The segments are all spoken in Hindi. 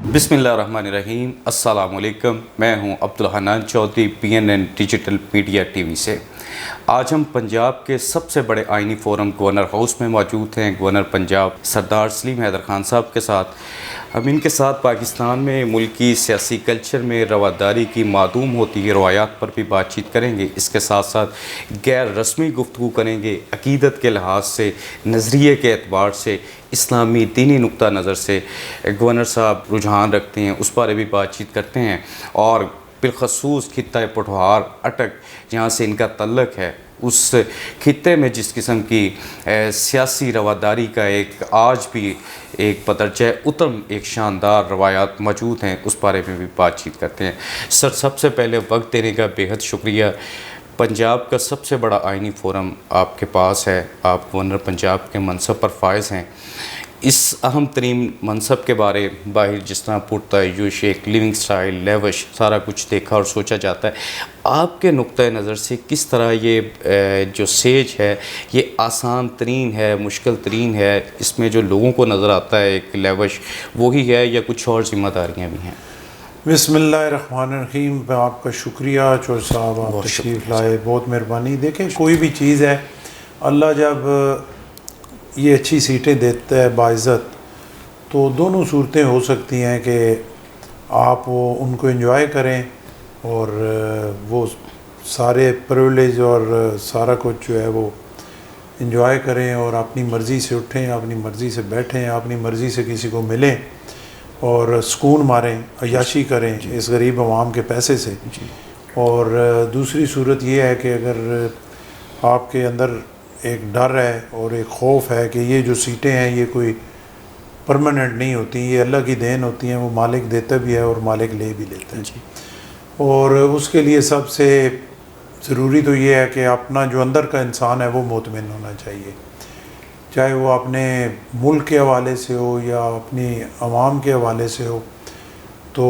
बिस्मिल्लाहिर्रहमानिर्रहीम। अस्सलामुअलैकुम। मैं हूं Abdul Hannan Chowdhury, PNN digital media TV से। आज हम पंजाब के सबसे बड़े आइनी फ़ोरम गवर्नर हाउस में मौजूद हैं। गवर्नर पंजाब सरदार सलीम हैदर खान साहब के साथ हम इनके साथ पाकिस्तान में मुल्की सियासी कल्चर में रवादारी की मादूम होती है रवायात पर भी बातचीत करेंगे। इसके साथ साथ गैर रस्मी गुफ्तगू करेंगे, अक़ीदत के लिहाज से, नज़रिए के एतबार से, इस्लामी दीनी नुक्ता नज़र से गवर्नर साहब रुझान रखते हैं, उस बारे भी बातचीत करते हैं। और बिलखसूस खित्ता पोठोहार अटक जहाँ से इनका तल्लक है, उस खित्ते में जिस किस्म की सियासी रवादारी का एक आज भी एक बदरजा उत्तम एक शानदार रवायात मौजूद हैं, उस बारे में भी बातचीत करते हैं। सर, सबसे पहले वक्त देने का बेहद शुक्रिया। पंजाब का सबसे बड़ा आइनी फ़ोरम आपके पास है, आप गवर्नर पंजाब के मनसब पर फायज़ हैं। इस अहम तरीन मनसब के बारे बाहर जिस तरह पुरतयूश एक लिविंग स्टाइल, लेवश, सारा कुछ देखा और सोचा जाता है। आपके नुक्ता नज़र से किस तरह ये जो सेज है ये आसान तरीन है, मुश्किल तरीन है, इसमें जो लोगों को नज़र आता है एक लेवश वही है या कुछ और ज़िम्मेदारियाँ भी हैं? बिस्मिल्लाहिर्रहमानिर्रहीम। आपका शुक्रिया चौधरी साहब, आप तशरीफ़ लाए, बहुत मेहरबानी। देखें, कोई भी चीज़ है, अल्लाह जब ये अच्छी सीटें देता है बाइज़्ज़त, तो दोनों सूरतें हो सकती हैं कि आप वो उनको एंजॉय करें और वो सारे प्रिविलेज और सारा कुछ जो है वो एंजॉय करें और अपनी मर्ज़ी से उठें, अपनी मर्ज़ी से बैठें, अपनी मर्ज़ी से किसी को मिलें और सुकून मारें, अय्याशी करें इस गरीब अवाम के पैसे से। और दूसरी सूरत ये है कि अगर आपके अंदर एक डर है और एक ख़ौफ है कि ये जो सीटें हैं ये कोई परमानेंट नहीं होती, ये अल्लाह की देन होती हैं, वो मालिक देता भी है और मालिक ले भी लेता है जी। और उसके लिए सबसे ज़रूरी तो ये है कि अपना जो अंदर का इंसान है वो मुतमिन होना चाहिए, चाहे वो अपने मुल्क के हवाले से हो या अपनी आवाम के हवाले से हो। तो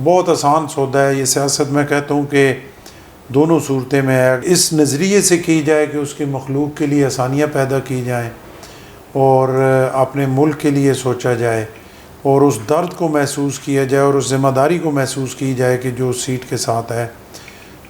बहुत आसान सौदा है ये सियासत। मैं कहता हूँ कि दोनों सूरतें में है, इस नज़रिए से की जाए कि उसकी मखलूक के लिए आसानियाँ पैदा की जाएँ और अपने मुल्क के लिए सोचा जाए और उस दर्द को महसूस किया जाए और उस ज़िम्मेदारी को महसूस की जाए कि जो सीट के साथ है,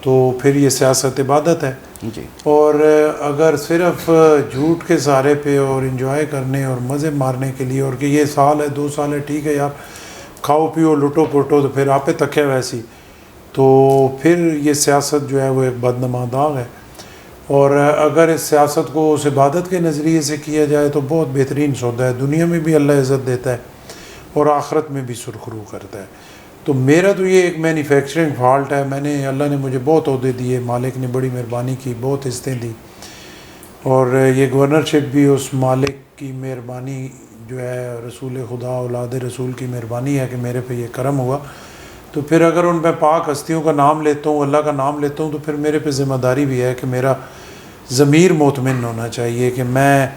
तो फिर ये सियासत इबादत है जी। और अगर सिर्फ झूठ के सहारे पे और इन्जॉय करने और मज़े मारने के लिए और कि ये साल है 2 साल है, ठीक है यार, खाओ पियो लुटो पुटो, तो फिर आपे तक है वैसी, तो फिर ये सियासत जो है वो एक बदनमा दाग है। और अगर इस सियासत को उस इबादत के नज़रिए से किया जाए तो बहुत बेहतरीन सौदा है, दुनिया में भी अल्लाह इज़्ज़त देता है और आखिरत में भी सुरखरू करता है। तो मेरा तो ये एक मैन्युफैक्चरिंग फॉल्ट है। मैंने, अल्लाह ने मुझे बहुत ओहदे दिए, मालिक ने बड़ी मेहरबानी की, बहुत इज़्ज़तें दी और ये गवर्नरशिप भी उस मालिक की मेहरबानी जो है, रसूल खुदा औलाद रसूल की मेहरबानी है कि मेरे पे ये करम हुआ। तो फिर अगर उन मैं पाक हस्तियों का नाम लेता हूँ, अल्लाह का नाम लेता हूँ, तो फिर मेरे पे ज़िम्मेदारी भी है कि मेरा ज़मीर मुतमिन होना चाहिए कि मैं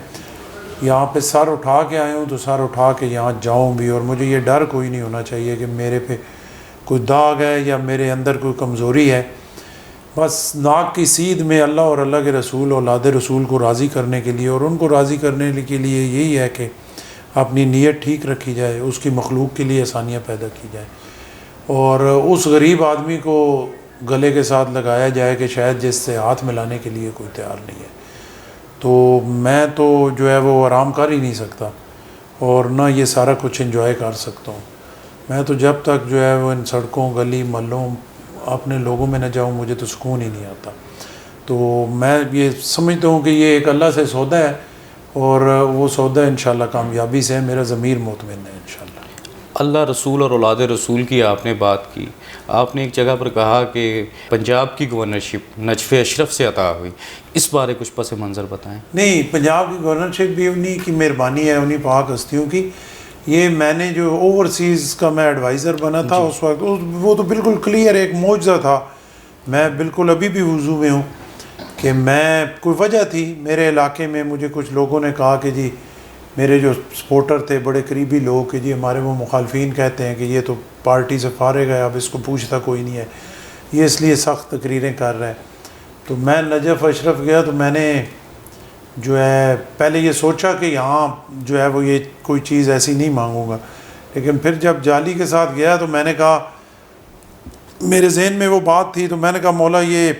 यहाँ पे सर उठा के आया हूँ तो सर उठा के यहाँ जाऊँ भी, और मुझे ये डर कोई नहीं होना चाहिए कि मेरे पे कोई दाग है या मेरे अंदर कोई कमज़ोरी है। बस नाक की सीध में अल्लाह और अल्लाह के रसूल औलाद रसूल को राज़ी करने के लिए और उनको राज़ी करने के लिए यही है कि अपनी नीयत ठीक रखी जाए, उसकी मखलूक के लिए आसानियाँ पैदा की जाए और उस गरीब आदमी को गले के साथ लगाया जाए कि शायद जिससे हाथ मिलाने के लिए कोई तैयार नहीं है। तो मैं तो जो है वो आराम कर ही नहीं सकता और ना ये सारा कुछ एंजॉय कर सकता हूँ। मैं तो जब तक जो है वो इन सड़कों, गली महलों, अपने लोगों में न जाऊँ, मुझे तो सुकून ही नहीं आता। तो मैं ये समझता हूँ कि ये एक अल्लाह से सौदा है और वो सौदा इंशाल्लाह कामयाबी से है। मेरा ज़मीर मुतमिन है इंशाल्लाह। अल्लाह रसूल और औलाद रसूल की आपने बात की, आपने एक जगह पर कहा कि पंजाब की गवर्नरशिप नजफ़ अशरफ से अता हुई, इस बारे कुछ पस मंज़र बताएं। नहीं, पंजाब की गवर्नरशिप भी उन्हीं की मेहरबानी है, उन्हीं पाक हस्तियों की। ये मैंने जो ओवरसीज़ का मैं एडवाइज़र बना था उस वक्त, वो तो बिल्कुल क्लियर एक मौजज़ा था। मैं बिल्कुल अभी भी वुज़ू में हूँ कि मैं, कोई वजह थी मेरे इलाके में, मुझे कुछ लोगों ने कहा कि जी, मेरे जो सपोर्टर थे बड़े करीबी लोग, कि जी हमारे वो मुखालफिन कहते हैं कि ये तो पार्टी से फारिग है, अब इसको पूछता कोई नहीं है, ये इसलिए सख्त तकरीरें कर रहा है। तो मैं नजफ़ अशरफ गया, तो मैंने जो है पहले ये सोचा कि यहाँ जो है वो ये कोई चीज़ ऐसी नहीं मांगूंगा, लेकिन फिर जब जाली के साथ गया तो मैंने कहा, मेरे जहन में वो बात थी, तो मैंने कहा मौला ये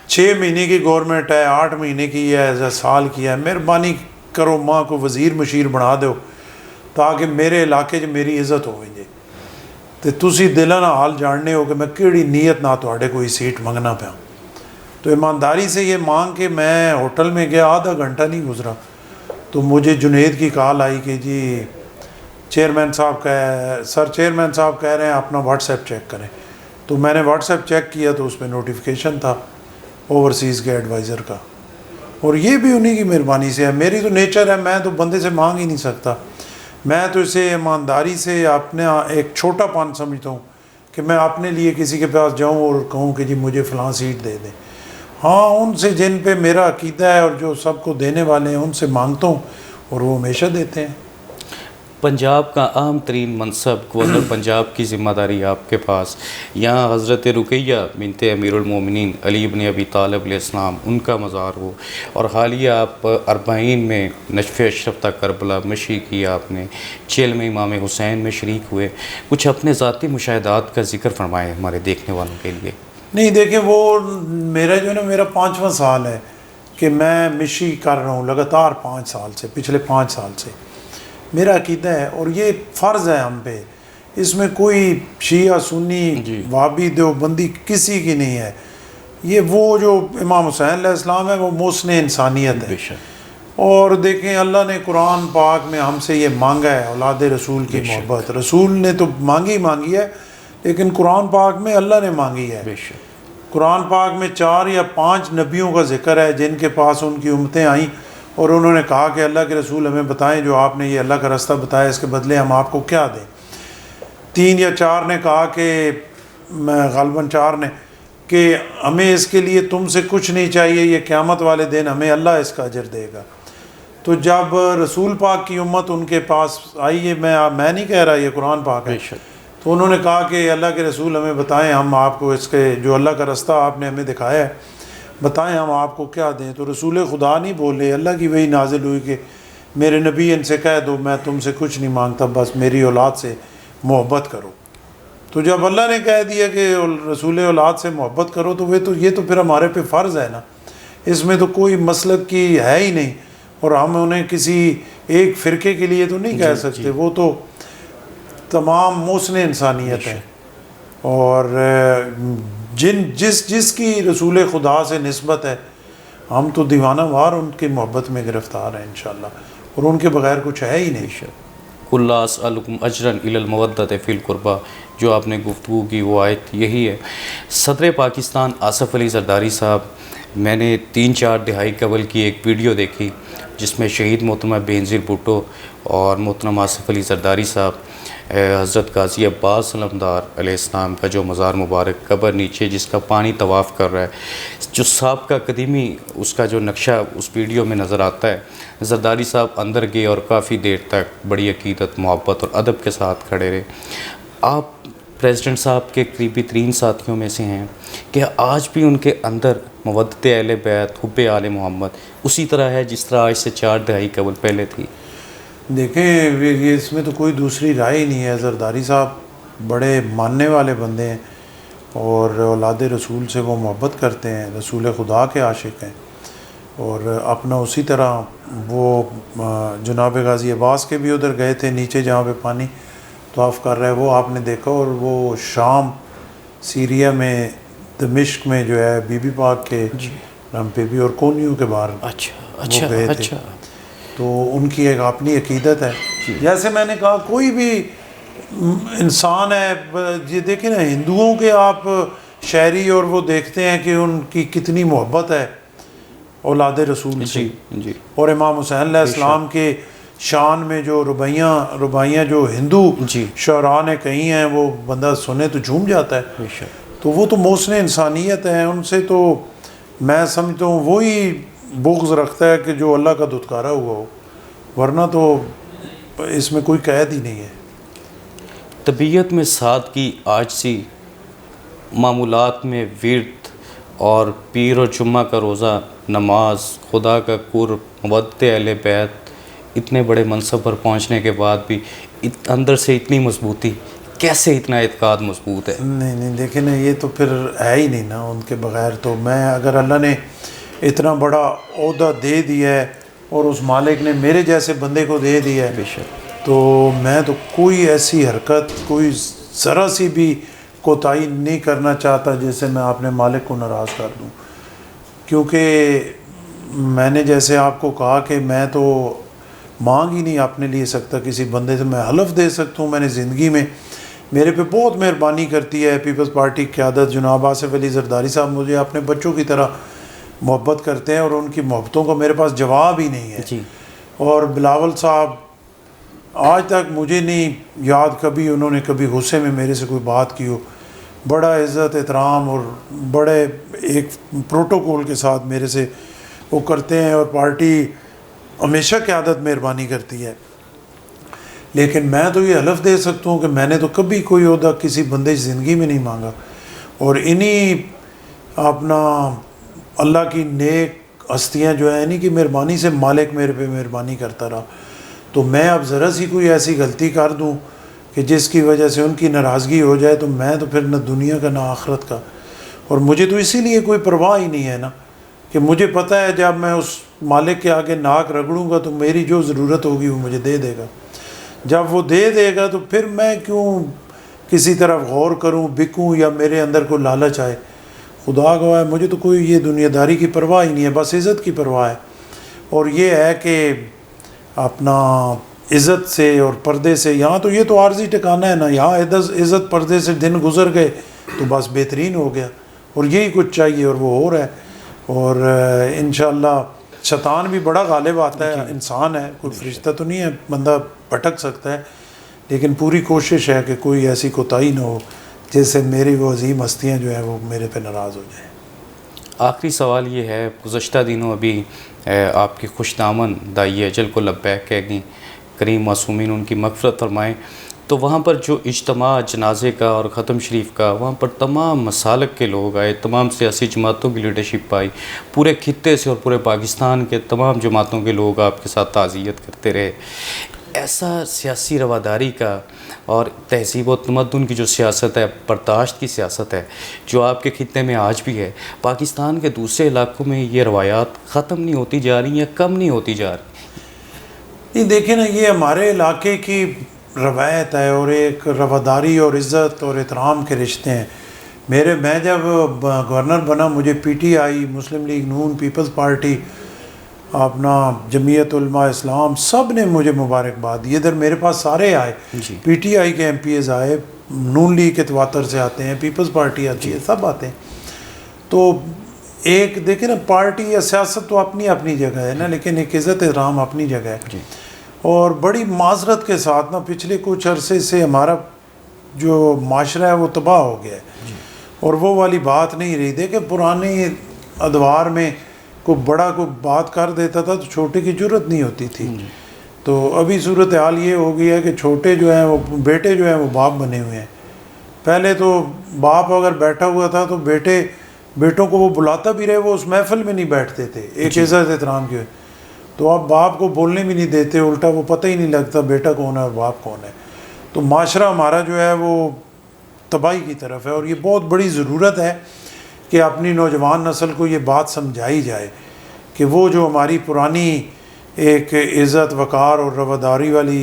6 महीने की गवर्नमेंट है, 8 महीने की है या साल की है, मेहरबानी करो माँ को वज़ीर मशीर बना दो ताकि मेरे इलाके 'च मेरी इज्जत हो जे, तो तुसी दिला ना हाल जानने हो कि मैं केड़ी नीयत ना तुहाडे कोई सीट मंगना पाया। तो ईमानदारी से ये मांग के मैं होटल में गया, आधा घंटा नहीं गुजरा तो मुझे जुनेद की कॉल आई कि जी चेयरमैन साहब चेयरमैन साहब कह रहे हैं अपना व्हाट्सएप चेक करें। तो मैंने व्हाट्सएप चेक किया तो उसमें नोटिफिकेशन था ओवरसीज़ के एडवाइज़र का, और ये भी उन्हीं की मेहरबानी से है। मेरी तो नेचर है, मैं तो बंदे से मांग ही नहीं सकता, मैं तो इसे ईमानदारी से अपने एक छोटापन समझता हूँ कि मैं अपने लिए किसी के पास जाऊँ और कहूँ कि जी मुझे फ़लाँ सीट दे दें। हाँ, उनसे जिन पे मेरा अकीदा है और जो सबको देने वाले हैं उनसे मांगता हूँ और वो हमेशा देते हैं। पंजाब का अहम तरीन मनसब गवर्नर पंजाब की ज़िम्मेदारी आपके पास, यहाँ हज़रत रुकैया बिनते अमीरुल मोमिनीन अली इब्न अबी तालिब अलैहिस्सलाम उनका मज़ार हो, और हालिया आप अरबाइन में नशफ़ अशरफ तक करबला मशी किया आपने, चेल में इमाम हुसैन में शरीक हुए, कुछ अपने ज़ाती मुशाहिदात का जिक्र फरमाएँ हमारे देखने वालों के लिए। नहीं देखिए, वो मेरा जो है ना, मेरा 5वां साल है कि मैं मिशी कर रहा हूँ लगातार 5 साल से, पिछले 5 साल से मेरा अकीदा है और ये फ़र्ज़ है हम पे, इसमें कोई शिया सुन्नी वाबी देवबंदी किसी की नहीं है। ये वो जो इमाम हुसैन अलैहिस्सलाम है वो मोहसिन इंसानियत है। और देखें, अल्लाह ने कुरान पाक में हमसे ये मांगा है औलाद रसूल की मोहब्बत। रसूल ने तो मांगी है, लेकिन कुरान पाक में अल्लाह ने मांगी है। कुरान पाक में 4 या 5 नबियों का जिक्र है जिनके पास उनकी उम्मतें आईं और उन्होंने कहा कि अल्लाह के रसूल हमें बताएं, जो आपने ये अल्लाह का रास्ता बताया इसके बदले हम आपको क्या दें। 3 या 4 ने कहा कि, ग़ालिबन 4 ने, कि हमें इसके लिए तुमसे कुछ नहीं चाहिए, ये क़यामत वाले दिन हमें अल्लाह इसका अजर देगा। तो जब रसूल पाक की उम्मत उनके पास आई है, मैं नहीं कह रहा, ये कुरान पाक है, तो उन्होंने कहा कि अल्लाह के रसूल हमें बताएं, हम आपको इसके जो अल्लाह का रास्ता आपने हमें दिखाया है बताएं हम आपको क्या दें। तो रसूल खुदा नहीं बोले, अल्लाह की वही नाजिल हुई कि मेरे नबी इनसे कह दो मैं तुमसे कुछ नहीं मांगता, बस मेरी औलाद से मोहब्बत करो। तो जब अल्लाह ने कह दिया कि रसूल औलाद से मोहब्बत करो, तो ये तो फिर हमारे पे फ़र्ज़ है ना, इसमें तो कोई मसलक की है ही नहीं, और हम उन्हें किसी एक फ़िरके के लिए तो नहीं कह सकते, वो तो तमाम मोहसिन इंसानियत है। और जिसकी रसूल खुदा से निस्बत है, हम तो दीवाना वार उनकी मोहब्बत में गिरफ़्तार हैं इंशाअल्लाह, और उनके बगैर कुछ है ही नहीं। कुल्ला अस्अलुकुम अजरन इलल मवद्दत फ़िल कुर्बा, जो आपने गुफ्तगू की वो आयत यही है। सदर पाकिस्तान आसफ़ अली ज़रदारी साहब, मैंने 3-4 दिहाई कबल की एक वीडियो देखी जिसमें शहीद मोहतरमा बेनज़ीर भुट्टो और मोहतरमा आसफ़ अली ज़रदारी साहब हज़रत गाज़ी अब्बास अलमदार अलैहिस्सलाम का जो मज़ार मुबारक कब्र नीचे जिसका पानी तवाफ़ कर रहा है, जो साहब का कदीमी उसका जो नक्शा उस वीडियो में नज़र आता है। ज़रदारी साहब अंदर गए और काफ़ी देर तक बड़ी अकीदत, मोहब्बत और अदब के साथ खड़े रहे। आप प्रेसिडेंट साहब के करीबी तरीन साथियों में से हैं कि आज भी उनके अंदर मवद्दत अहले बैत, हुब्बे आले मोहम्मद उसी तरह है जिस तरह आज से 4 दहाई कबल पहले थी? देखें, ये इसमें तो कोई दूसरी राय ही नहीं है। ज़रदारी साहब बड़े मानने वाले बंदे हैं और औलाद रसूल से वो मोहब्बत करते हैं, रसूल खुदा के आशिक़ हैं, और अपना उसी तरह वो जनाब गाज़ी अब्बास के भी उधर गए थे, नीचे जहाँ पे पानी तवाफ़ कर रहा है वो आपने देखा। और वो शाम सीरिया में दमिश्क में जो है बीबी पाक के नाम पे भी और कोनियों के बाहर गए थे। तो उनकी एक अपनी अकीदत है। जैसे मैंने कहा, कोई भी इंसान है, ये देखें ना, हिंदुओं के आप शायरी और वो देखते हैं कि उनकी कितनी मोहब्बत है औलाद रसूल से, और इमाम हुसैन अलैहिस्सलाम के शान में जो रुबाइयाँ जो हिंदू जी। शुरा ने कही हैं वो बंदा सुने तो झूम जाता है। बेशक। तो वो तो मोहसिन इंसानियत है, उनसे तो मैं समझता हूँ वही बुग़्ज़ रखता है कि जो अल्लाह का दुत्कारा हुआ हो, वरना तो इसमें कोई कैद ही नहीं है। तबीयत में सादगी, आजज़ी, मामूलात में विर्द और पीर और जुम्मा का रोज़ा, नमाज, खुदा का कुर्ब, मवद्दत अहले बैत, इतने बड़े मनसब पर पहुँचने के बाद भी अंदर से इतनी मजबूती, कैसे इतना एतकाद मजबूत है? नहीं देखिए ना, ये तो फिर है ही नहीं ना, उनके बग़ैर तो मैं, अगर अल्लाह ने इतना बड़ा ओहदा दे दिया है और उस मालिक ने मेरे जैसे बंदे को दे दिया है, तो मैं तो कोई ऐसी हरकत, कोई ज़रा सी भी कोताही नहीं करना चाहता जैसे मैं अपने मालिक को नाराज़ कर दूं। क्योंकि मैंने जैसे आपको कहा कि मैं तो मांग ही नहीं अपने लिए सकता किसी बंदे से, मैं हलफ दे सकता हूँ। मैंने ज़िंदगी में मेरे पे बहुत मेहरबानी करती है पीपल्स पार्टी की क़यादत, जनाब आसिफ अली ज़रदारी साहब मुझे अपने बच्चों की तरह मोहब्बत करते हैं और उनकी मोहब्बतों का मेरे पास जवाब ही नहीं है जी। और बिलावल साहब आज तक मुझे नहीं याद कभी उन्होंने कभी गुस्से में मेरे से कोई बात की हो, बड़ा इज़्ज़त एहतराम और बड़े एक प्रोटोकॉल के साथ मेरे से वो करते हैं और पार्टी हमेशा क़यादत मेहरबानी करती है। लेकिन मैं तो ये हलफ दे सकता हूँ कि मैंने तो कभी कोई ओहदा किसी बंदे की ज़िंदगी में नहीं मांगा और इन्हीं अपना अल्लाह की नेक हस्तियाँ जो है इन्हीं की मेहरबानी से मालिक मेरे पे मेहरबानी करता रहा। तो मैं अब ज़रा सी कोई ऐसी गलती कर दूँ कि जिसकी वजह से उनकी नाराज़गी हो जाए तो मैं तो फिर न दुनिया का ना आखिरत का, और मुझे तो इसीलिए कोई परवाह ही नहीं है ना कि मुझे पता है जब मैं उस मालिक के आगे नाक रगड़ूंगा तो मेरी जो ज़रूरत होगी वो मुझे दे देगा। जब वो दे देगा तो फिर मैं क्यों किसी तरफ गौर करूं, बिकूं या मेरे अंदर को लालच आए। खुदा गवाह है मुझे तो कोई ये दुनियादारी की परवाह ही नहीं है, बस इज़्ज़त की परवाह है। और ये है कि अपना इज़्ज़त से और पर्दे से, यहाँ तो ये तो आर्जी ठिकाना है ना, यहाँ इज़्ज़त पर्दे से दिन गुजर गए तो बस बेहतरीन हो गया और यही कुछ चाहिए और वो हो रहा है। और इंशाअल्लाह शैतान भी बड़ा गालिब आता है, इंसान है, कोई फरिश्ता तो नहीं है, बंदा भटक सकता है, लेकिन पूरी कोशिश है कि कोई ऐसी कोताही ना हो जिससे मेरी वो अजीम हस्तियाँ जो हैं वो मेरे पे नाराज़ हो जाएँ। आखिरी सवाल ये है, गुज़श्ता दिनों अभी आपकी खुशदामन दाई अजल को लब्बैक कह गई, करीम मासूमीन उनकी मग़फ़िरत फरमाएँ। तो वहाँ पर जो इज्तिमा जनाजे का और ख़त्म शरीफ का, वहाँ पर तमाम मसालक के लोग आए, तमाम सियासी जमातों की लीडरशिप आई, पूरे खित्ते से और पूरे पाकिस्तान के तमाम जमातों के लोग आपके साथ ताज़ियत करते रहे। ऐसा सियासी रवादारी का और तहज़ीब व तमद्दुन की जो सियासत है, बर्दाश्त की सियासत है, जो आपके खित्ते में आज भी है, पाकिस्तान के दूसरे इलाक़ों में ये रवायात ख़त्म नहीं होती जा रही या कम नहीं होती जा रही? ये देखें ना, ये हमारे इलाके की रवायत है और एक रवादारी और इज़्ज़त और एहतराम के रिश्ते हैं। मैं जब गवर्नर बना, मुझे PTI, मुस्लिम लीग नून, पीपल्स पार्टी, अपना जमीयत उलमा इस्लाम, सब ने मुझे मुबारकबाद दी। इधर मेरे पास सारे आए, PTI के MPs आए, नून लीग के तवातर से आते हैं, पीपल्स पार्टी आती है, सब आते हैं। तो एक देखिए ना, पार्टी या सियासत तो अपनी अपनी जगह है ना, लेकिन एक इज़्ज़त एहतराम अपनी जगह है। और बड़ी माजरत के साथ ना पिछले कुछ अरसे से हमारा जो माशरा है वो तबाह हो गया है और वो वाली बात नहीं रही। देखिए पुराने अदवार में कोई बड़ा कोई बात कर देता था तो छोटे की जरूरत नहीं होती थी। तो अभी सूरत हाल ये हो गई है कि छोटे जो हैं वो बेटे जो हैं वो बाप बने हुए हैं। पहले तो बाप अगर बैठा हुआ था तो बेटों को वो बुलाता भी रहे, वो उस महफिल में नहीं बैठते थे एक इज़्ज़त एहतराम के। तो अब बाप को बोलने भी नहीं देते, उल्टा वो पता ही नहीं लगता बेटा कौन है और बाप कौन है। तो माशरा हमारा जो है वो तबाही की तरफ है और ये बहुत बड़ी ज़रूरत है कि अपनी नौजवान नस्ल को ये बात समझाई जाए कि वो जो हमारी पुरानी एक इज़्ज़त वक़ार और रवादारी वाली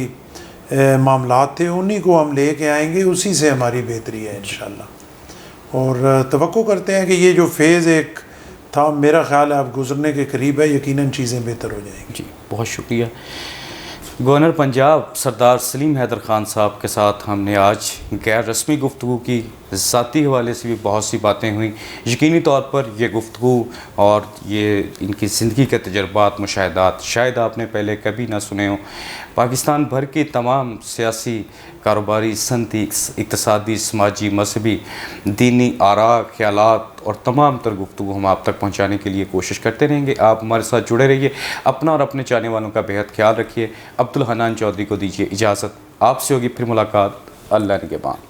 मामलात थे उन्हीं को हम ले कर आएँगे, उसी से हमारी बेहतरी है इंशाअल्लाह। और तवक्को करते हैं कि ये जो फेज़ एक था, मेरा ख़्याल है अब गुज़रने के करीब है, यकीनन चीज़ें बेहतर हो जाएंगी। जी, बहुत शुक्रिया। गवर्नर पंजाब सरदार सलीम हैदर ख़ान साहब के साथ हमने आज गैर रस्मी गुफ्तगू की, ज़ाती हवाले से भी बहुत सी बातें हुई। यकीनी तौर पर यह गुफ्तगू और ये इनकी ज़िंदगी के तजर्बात, मुशाहिदात शायद आपने पहले कभी ना सुने हों। पाकिस्तान भर की तमाम सियासी, कारोबारी, सनती, इक़्तिसादी, समाजी, मजहबी, दीनी आरा, ख़यालात और तमाम तर गुफ्तगू हम आप तक पहुँचाने के लिए कोशिश करते रहेंगे। आप हमारे साथ जुड़े रहिए। अपना और अपने चाहने वालों का बेहद ख्याल रखिए। अब्दुल हन्नान चौधरी को दीजिए इजाज़त। आपसे होगी फिर मुलाकात अल्लाह निगहबान।